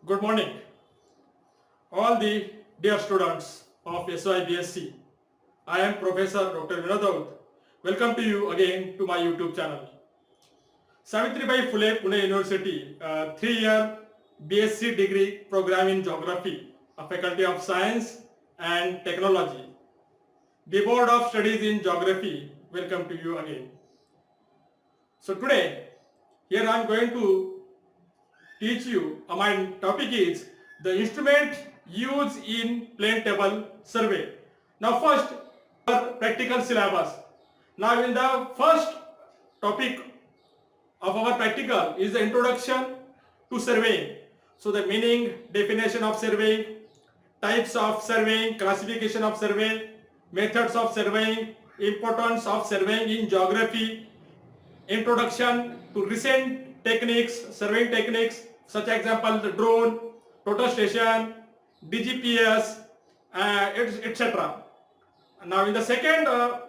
Good morning, all the dear students of SYBSc. I am Professor Dr. Vinod Raut. Welcome to you again to my YouTube channel. Savitribai Phule Pune University, 3-year BSc degree program in Geography, a Faculty of Science and Technology. The Board of Studies in Geography, welcome to you again. So today, here I am going to teach you, my topic is the instrument used in plane table survey. Now first, our practical syllabus. Now in the first topic of our practical is the introduction to surveying. So the meaning, definition of surveying, types of surveying, classification of survey, methods of surveying, importance of surveying in geography, introduction to recent techniques, surveying techniques, such example the drone, total station, DGPS, etc. Now in the second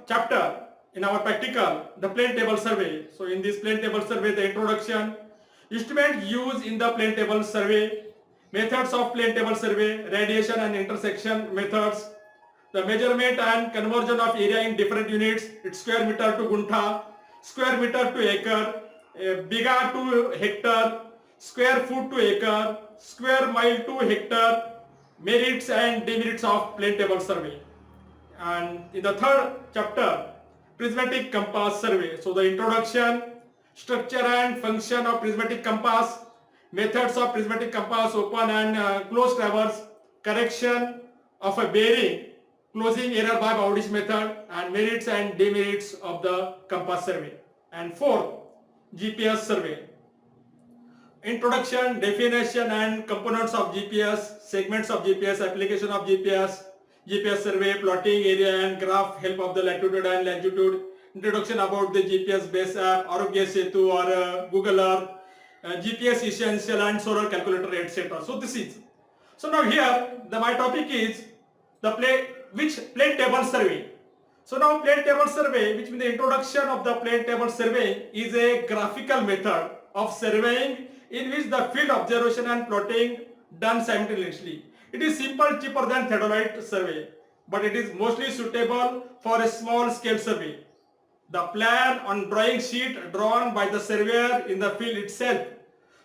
chapter in our practical, the plane table survey. So in this plane table survey, the introduction, instrument used in the plane table survey, methods of plane table survey, radiation and intersection methods, the measurement and conversion of area in different units, it's square meter to guntha, square meter to acre, biga to hectare, square foot to acre, square mile to hectare, merits and demerits of plane table survey. And in the third chapter, prismatic compass survey. So the introduction, structure and function of prismatic compass, methods of prismatic compass, open and closed traverse, correction of a bearing, closing error by Bowdish method, and merits and demerits of the compass survey. And fourth, GPS survey. Introduction, definition and components of GPS, segments of GPS, application of GPS, GPS survey, plotting area and graph, help of the latitude and longitude, introduction about the GPS base app, Arogya Setu or Google Earth, GPS essential and solar calculator, etc. So this is. So now here my topic is the plane table survey. So now plane table survey, which means the introduction of the plane table survey, is a graphical method of surveying in which the field observation and plotting done simultaneously. It is simple, cheaper than theodolite survey, but it is mostly suitable for a small scale survey. The plan on drawing sheet drawn by the surveyor in the field itself.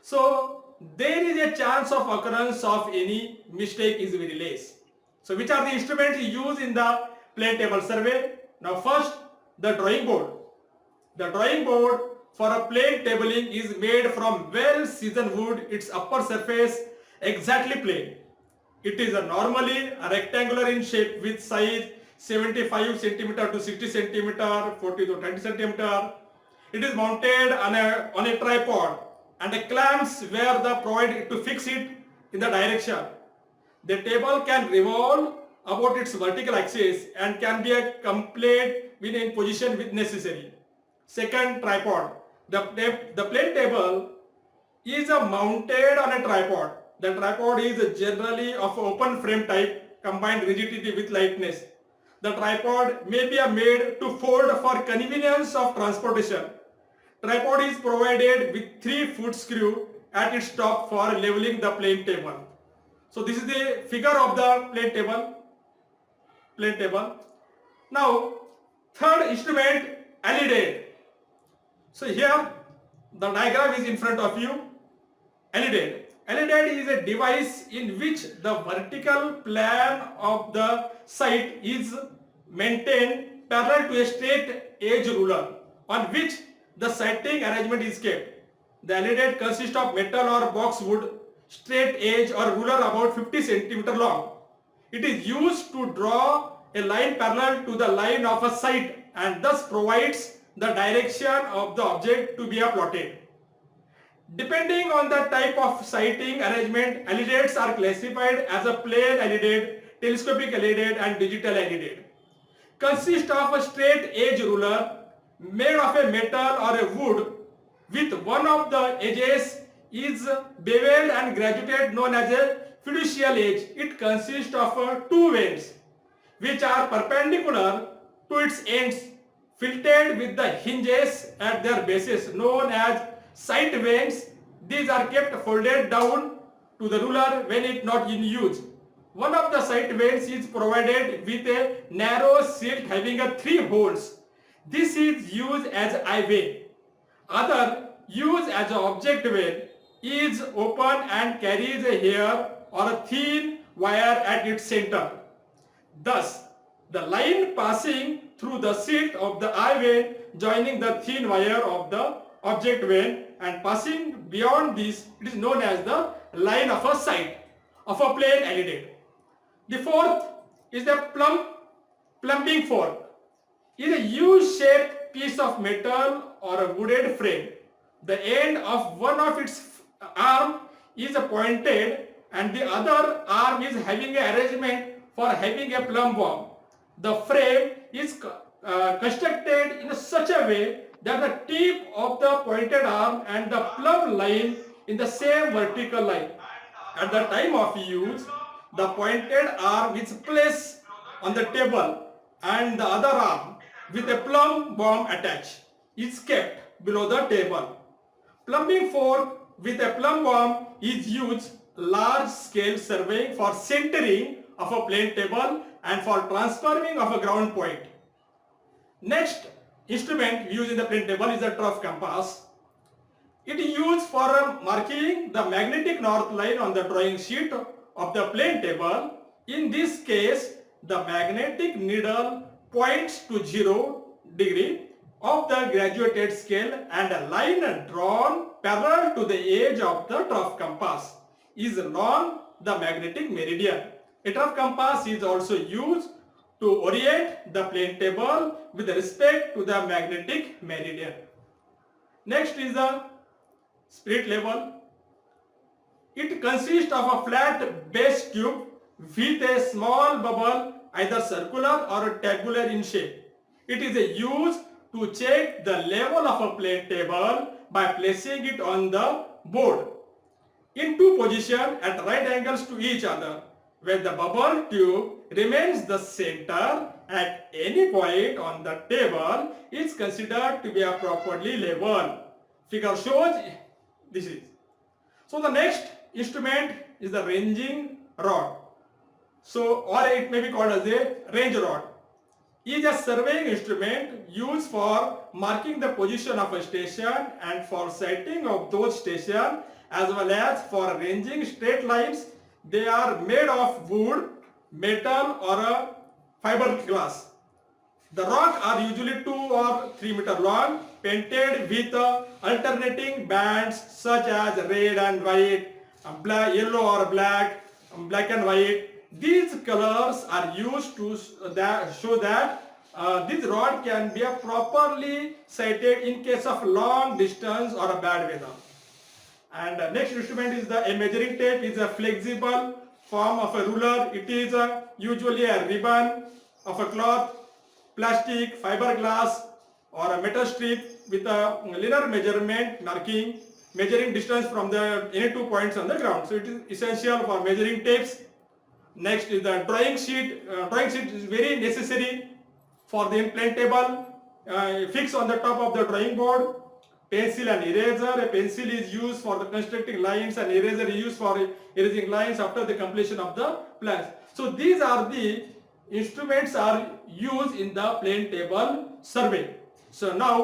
So there is a chance of occurrence of any mistake is very less. So which are the instruments used in the plane table survey? Now first, the drawing board. The drawing board for a plane tabling is made from well seasoned wood, its upper surface exactly plane. It is normally a rectangular in shape with size 75 cm to 60 cm, 40 to 20 cm. It is mounted on a tripod and a clamps where the provided to fix it in the direction. The table can revolve about its vertical axis and can be a complete in position with necessary. Second, tripod. The plane table is mounted on a tripod. The tripod is generally of open frame type, combined rigidity with lightness. The tripod may be made to fold for convenience of transportation. Tripod is provided with 3-foot screw at its top for leveling the plane table. So this is the figure of the plane table. Now, third instrument, alidade. So here the diagram is in front of you. Alidade. Alidade is a device in which the vertical plane of the site is maintained parallel to a straight edge ruler on which the sighting arrangement is kept. The alidade consists of metal or boxwood straight edge or ruler about 50 cm long. It is used to draw a line parallel to the line of a sight and thus provides the direction of the object to be plotted. Depending on the type of sighting arrangement, alidades are classified as a plane alidade, telescopic alidade and digital alidade. Consist of a straight edge ruler made of a metal or a wood with one of the edges is beveled and graduated known as a fiducial edge. It consists of 2 vanes which are perpendicular to its ends, fitted with the hinges at their bases known as sight vanes. These are kept folded down to the ruler when it not in use. One of the side vanes is provided with a narrow silt having a 3 holes. This is used as eye vane. Other used as an object vane is open and carries a hair or a thin wire at its center. Thus, the line passing through the silt of the eye vane joining the thin wire of the object vane and passing beyond this, it is known as the line of a sight of a plane elidate. The fourth is the plumbing fork. It is a U-shaped piece of metal or a wooden frame. The end of one of its arm is pointed and the other arm is having an arrangement for having a plumb bomb. The frame is constructed in such a way that the tip of the pointed arm and the plumb line in the same vertical line. At the time of use, the pointed arm is placed on the table and the other arm with a plumb bomb attached is kept below the table. Plumbing fork with a plumb bomb is used large scale surveying for centering of a plane table and for transforming of a ground point. Next instrument used in the plane table is the Trough Compass. It is used for marking the magnetic north line on the drawing sheet of the plane table. In this case, the magnetic needle points to 0 degree of the graduated scale and a line drawn parallel to the edge of the Trough Compass is along the magnetic meridian. A Trough Compass is also used to orient the plane table with respect to the magnetic meridian. Next is the spirit level. It consists of a flat base tube with a small bubble either circular or tabular in shape. It is used to check the level of a plane table by placing it on the board in two positions at right angles to each other, where the bubble tube remains the center at any point on the table is considered to be a properly level. Figure shows this is. So the next instrument is the ranging rod. So, or it may be called as a range rod. It is a surveying instrument used for marking the position of a station and for sighting of those stations as well as for ranging straight lines. They are made of wood, metal or a fiberglass. The rods are usually 2 or 3 meter long, painted with alternating bands such as red and white, black, yellow or black, black and white. These colors are used to show that this rod can be properly sighted in case of long distance or a bad weather. And next instrument is a measuring tape. Is a flexible form of a ruler. It is usually a ribbon of a cloth, plastic, fiberglass or a metal strip with a linear measurement marking, measuring distance from the any 2 points on the ground. So it is essential for measuring tapes. Next is the drawing sheet. Drawing sheet is very necessary for the plane table. Fixed on the top of the drawing board. Pencil and eraser. A pencil is used for the constructing lines and eraser is used for erasing lines after the completion of the plans. So these are the instruments are used in the plane table survey. So now